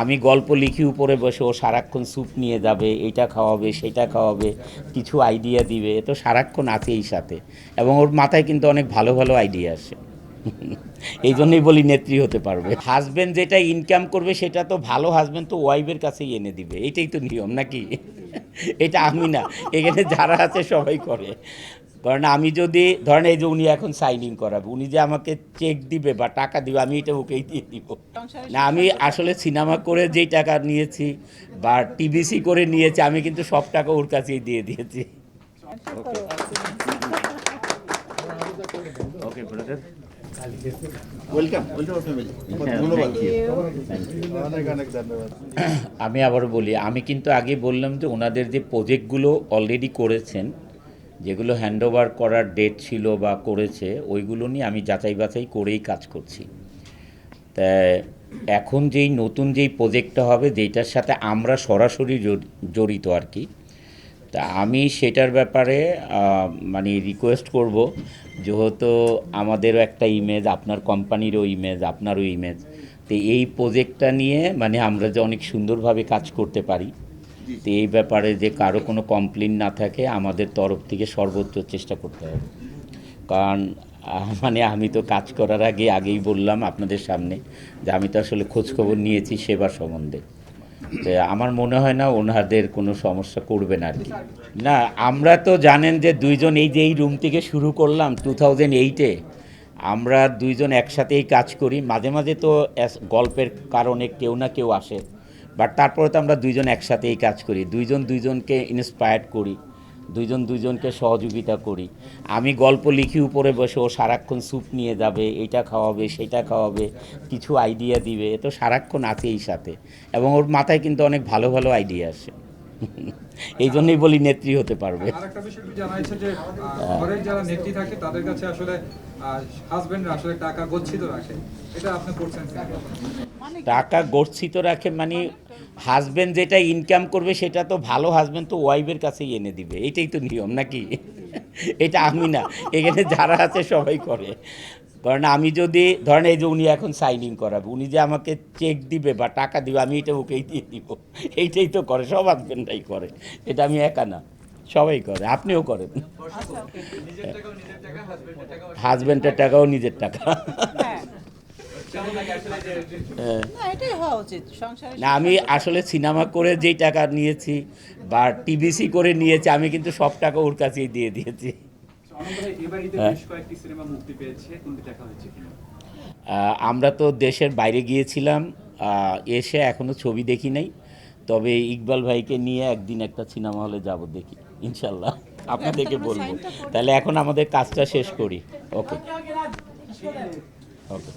আমি গল্প লিখি উপরে বসে, ও সারাক্ষণ স্যুপ নিয়ে যাবে, এইটা খাওয়াবে সেটা খাওয়াবে, কিছু আইডিয়া দিবে, এ তো সারাক্ষণ আছে এই সাথে। এবং ওর মাথায় কিন্তু অনেক ভালো ভালো আইডিয়া আসে। এই জন্যই বলি নেত্রী হতে পারবে। হাজব্যান্ড যেটা ইনকাম করবে সেটা তো ভালো হাজব্যান্ড তো ওয়াইফের কাছেই এনে দিবে, এইটাই তো নিয়ম নাকি? এটা আমি না, এখানে যারা আছে সবাই করে। কারণ আমি যদি ধরেন এই যে উনি এখন সাইনিং করাবে, উনি যে আমাকে চেক দিবে বা টাকা দিবে, আমি এটা ওকেই দিয়ে দিব না। আমি আসলে সিনেমা করে যেই টাকা নিয়েছি বা টিবিসি করে নিয়েছি, আমি কিন্তু সব টাকা ওর কাছেই দিয়ে দিয়েছি। Okay, okay brother, welcome welcome family. ধন্যবাদ, অনেক অনেক ধন্যবাদ। আমি আবার বলি, আমি কিন্তু আগে বললাম যে ওনাদের যে প্রজেক্টগুলো অলরেডি করেছেন, যেগুলো হ্যান্ডওভার করার ডেট ছিল বা করেছে, ওইগুলো নিয়ে আমি যাচাই বাছাই করেই কাজ করছি। তা এখন যেই নতুন যেই প্রজেক্টটা হবে, যেটার সাথে আমরা সরাসরি জড়িত আর কি, তা আমি সেটার ব্যাপারে মানে রিকোয়েস্ট করব, যেহেতু আমাদেরও একটা ইমেজ, আপনার কোম্পানিরও ইমেজ, আপনারও ইমেজ, তো এই প্রজেক্টটা নিয়ে মানে আমরা যে অনেক সুন্দরভাবে কাজ করতে পারি, তো এই ব্যাপারে যে কারো কোনো কমপ্লেন না থাকে, আমাদের তরফ থেকে সর্বোচ্চ চেষ্টা করতে হবে। কারণ মানে আমি তো কাজ করার আগেই বললাম আপনাদের সামনে যে আমি তো আসলে খোঁজখবর নিয়েছি সেবা সম্বন্ধে, তো আমার মনে হয় না ওনাদের কোনো সমস্যা করবেন আর কি। না, আমরা তো জানেন যে দুইজন এই যে এই রুম থেকে শুরু করলাম 2008-এ, আমরা দুইজন একসাথেই কাজ করি। মাঝে মাঝে তো গল্পের কারণে কেউ না কেউ আসে, বাট তারপরে তো আমরা দুইজন একসাথেই কাজ করি, দুইজন দুইজনকে ইন্সপায়ার করি, দুইজন দুইজনকে সহযোগিতা করি। আমি গল্প লিখি উপরে বসে, ও সারাক্ষণ স্যুপ নিয়ে যাবে, এইটা খাওয়াবে সেটা খাওয়াবে, কিছু আইডিয়া দিবে, এ তো সারাক্ষণ আছে এই সাথে। এবং ওর মাথায় কিন্তু অনেক ভালো ভালো আইডিয়া আসে। এই জন্যই বলি নেত্রী হতে পারবে। আরেকটা বিষয় জানা যাচ্ছে যে ঘরের যারা নেত্রী থাকে তাদের কাছে আসলে হাজবেন্ডরা আসলে টাকা গচ্ছিত রাখে, এটা আপনি করছেন টাকা গচ্ছিত রাখে মানে হাজব্যান্ড যেটা ইনকাম করবে সেটা তো ভালো হাজব্যান্ড তো ওয়াইফের কাছেই এনে দিবে, এইটাই তো নিয়ম নাকি? এটা আমি না, এখানে যারা আছে সবাই করে। কারণ আমি যদি ধরেন এই যে উনি এখন সাইনিং করাবে, উনি যে আমাকে চেক দিবে বা টাকা দিবে, আমি এটা ওকেই দিয়ে দিব, এইটাই তো করে, সব হাজব্যান্ডরাই করে, এটা আমি একা না, সবাই করে, আপনিও করেন। হাজব্যান্ডের টাকাও নিজের টাকা। না, আমি আসলে সিনেমা করে যেই টাকা নিয়েছি বা টিবিসি করে নিয়েছি, আমি কিন্তু সব টাকা ওর কাছেই দিয়ে দিয়েছি। আমরা তো দেশের বাইরে গিয়েছিলাম, এসে এখনও ছবি দেখি নাই, তবে ইকবাল ভাইকে নিয়ে একদিন একটা সিনেমা হলে যাব, দেখি ইনশাল্লাহ, আপনাদেরকে বলবো। তাহলে এখন আমাদের কাজটা শেষ করি। ওকে, ওকে।